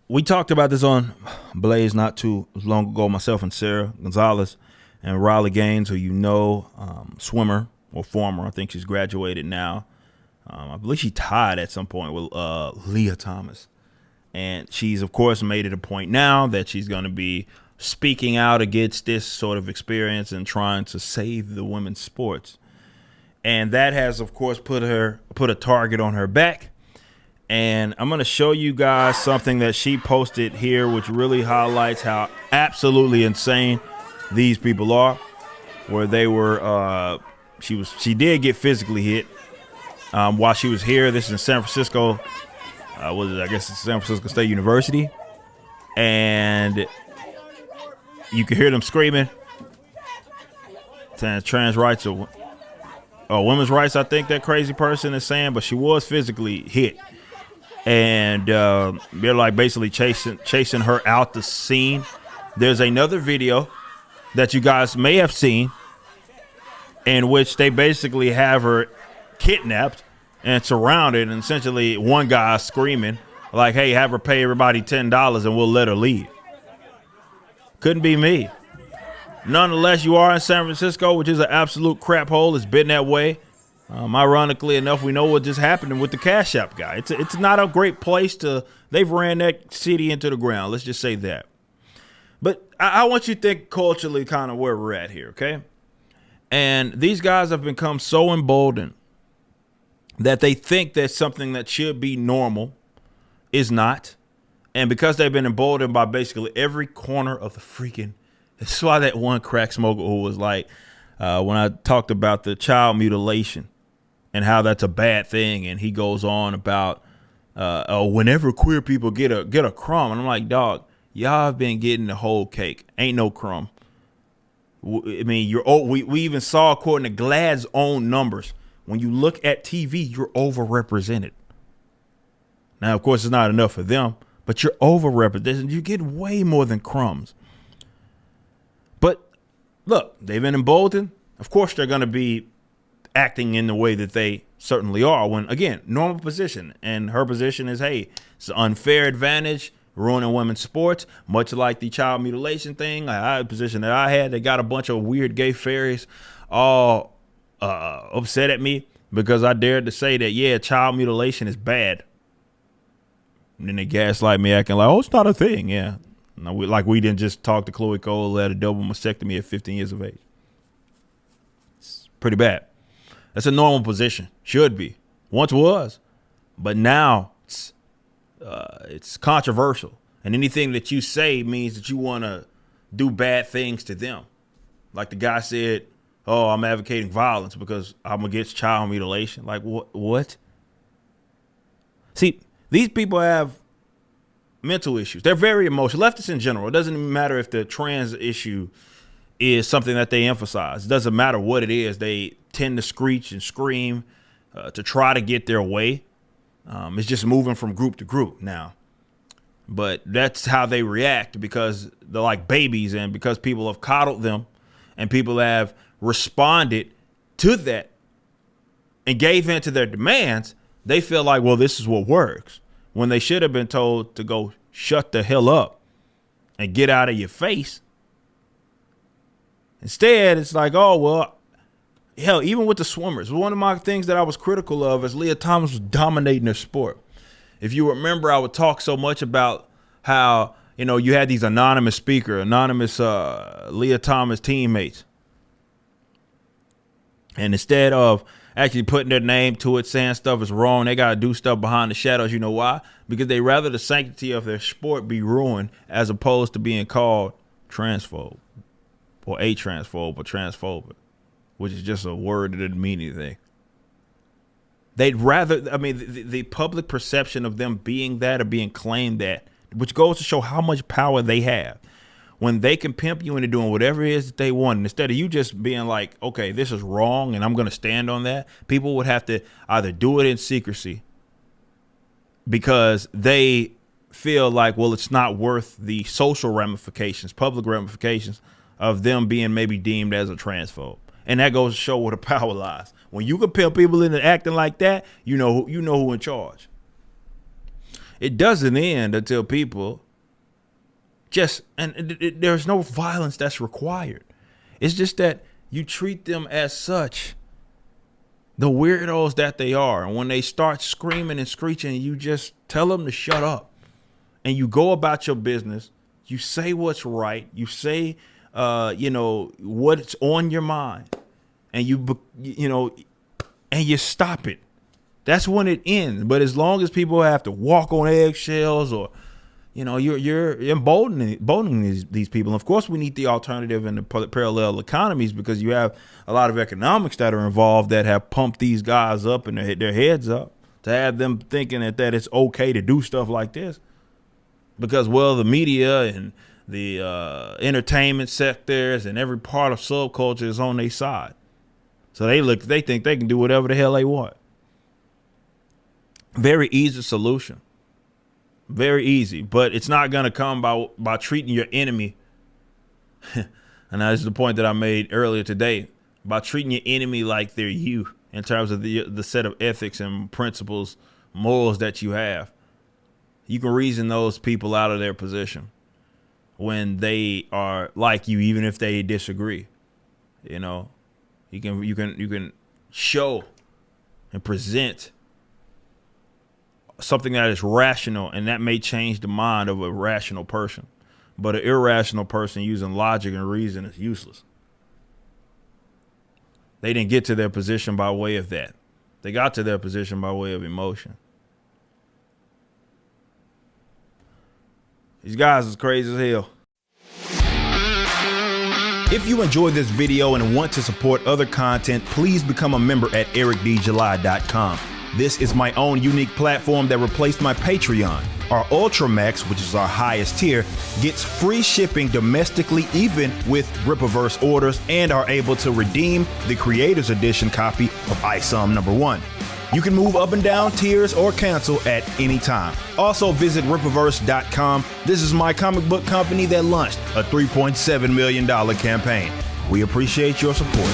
We talked about this on Blaze not too long ago. Myself and Sarah Gonzalez and Riley Gaines, who swimmer or former. I think she's graduated now. I believe she tied at some point with Leah Thomas. And she's, of course, made it a point now that she's going to be speaking out against this sort of experience and trying to save the women's sports. And that has, of course, put a target on her back. And I'm going to show you guys something that she posted here, which really highlights how absolutely insane these people are. Where they were, she did get physically hit while she was here. This is in San Francisco. I guess it's San Francisco State University. And you can hear them screaming. Trans rights or women's rights, I think that crazy person is saying, but she was physically hit. And they're like basically chasing her out the scene. There's another video that you guys may have seen in which they basically have her kidnapped and surrounded, and essentially one guy screaming like, hey, have her pay everybody $10 and we'll let her leave. Couldn't be me. Nonetheless, you are in San Francisco, which is an absolute crap hole. It's been that way. Ironically enough, we know what just happened with the Cash App guy. It's not a great place to. They've ran that city into the ground. Let's just say that. But I want you to think culturally kind of where we're at here, okay? And these guys have become so emboldened that they think that something that should be normal is not. And because they've been emboldened by basically every corner of the freaking. That's why that one crack smoker who was like, when I talked about the child mutilation and how that's a bad thing, and he goes on about whenever queer people get a crumb, and I'm like, dog, y'all have been getting the whole cake. Ain't no crumb. I mean, we even saw, according to GLAAD's own numbers, when you look at TV, you're overrepresented. Now, of course, it's not enough for them, but you're overrepresented. You get way more than crumbs. But look, they've been emboldened. Of course, they're going to be acting in the way that they certainly are when, again, normal position. And her position is, hey, it's an unfair advantage, ruining women's sports, much like the child mutilation thing. A position that I had, they got a bunch of weird gay fairies all upset at me because I dared to say that, yeah, child mutilation is bad. And then they gaslight me acting like, oh, it's not a thing. Yeah. No, we didn't just talk to Chloe Cole, had a double mastectomy at 15 years of age. It's pretty bad. That's a normal position. Should be. Once was. But now it's controversial. And anything that you say means that you want to do bad things to them. Like the guy said, oh, I'm advocating violence because I'm against child mutilation. Like, what? See, these people have mental issues. They're very emotional. Leftists in general. It doesn't even matter if the trans issue is something that they emphasize. It doesn't matter what it is. They tend to screech and scream to try to get their way. It's just moving from group to group now. But that's how they react because they're like babies, and because people have coddled them and people have responded to that and gave in to their demands, they feel like, well, this is what works. When they should have been told to go shut the hell up and get out of your face. Instead, it's like, oh, well, hell, even with the swimmers, one of my things that I was critical of is Leah Thomas was dominating her sport. If you remember, I would talk so much about how, you had these anonymous Leah Thomas teammates. And instead of actually putting their name to it, saying stuff is wrong, they got to do stuff behind the shadows. You know why? Because they rather the sanctity of their sport be ruined as opposed to being called transphobe or a transphobe or transphobic, which is just a word that doesn't mean anything. They'd rather, the public perception of them being that or being claimed that, which goes to show how much power they have. When they can pimp you into doing whatever it is that they want, and instead of you just being like, okay, this is wrong and I'm going to stand on that, people would have to either do it in secrecy because they feel like, well, it's not worth the social ramifications, public ramifications of them being maybe deemed as a transphobe. And that goes to show where the power lies. When you can pimp people into acting like that, you know who in charge. it doesn't end until people there's no violence that's required. It's just that you treat them as such, the weirdos that they are. And when they start screaming and screeching, you just tell them to shut up. And you go about your business. You say what's right. You say, what's on your mind. And and you stop it. That's when it ends. But as long as people have to walk on eggshells or, you're emboldening these people. And of course, we need the alternative and the parallel economies, because you have a lot of economics that are involved that have pumped these guys up and their heads up to have them thinking that it's okay to do stuff like this. Because, well, the media and the entertainment sectors and every part of subculture is on their side. So they think they can do whatever the hell they want. Very easy solution. Very easy, but it's not going to come by treating your enemy. And that's the point that I made earlier today, by treating your enemy like they're you in terms of the set of ethics and principles, morals that you have. You can reason those people out of their position when they are like you, even if they disagree. You can show and present something that is rational, and that may change the mind of a rational person. But an irrational person using logic and reason is useless. They didn't get to their position by way of that. They got to their position by way of emotion. These guys is crazy as hell. If you enjoyed this video and want to support other content, please become a member at ericdjuly.com. This is my own unique platform that replaced my Patreon. Our Ultra Max, which is our highest tier, gets free shipping domestically, even with Rippaverse orders, and are able to redeem the Creators Edition copy of ISOM #1. You can move up and down tiers or cancel at any time. Also visit Rippaverse.com. This is my comic book company that launched a $3.7 million campaign. We appreciate your support.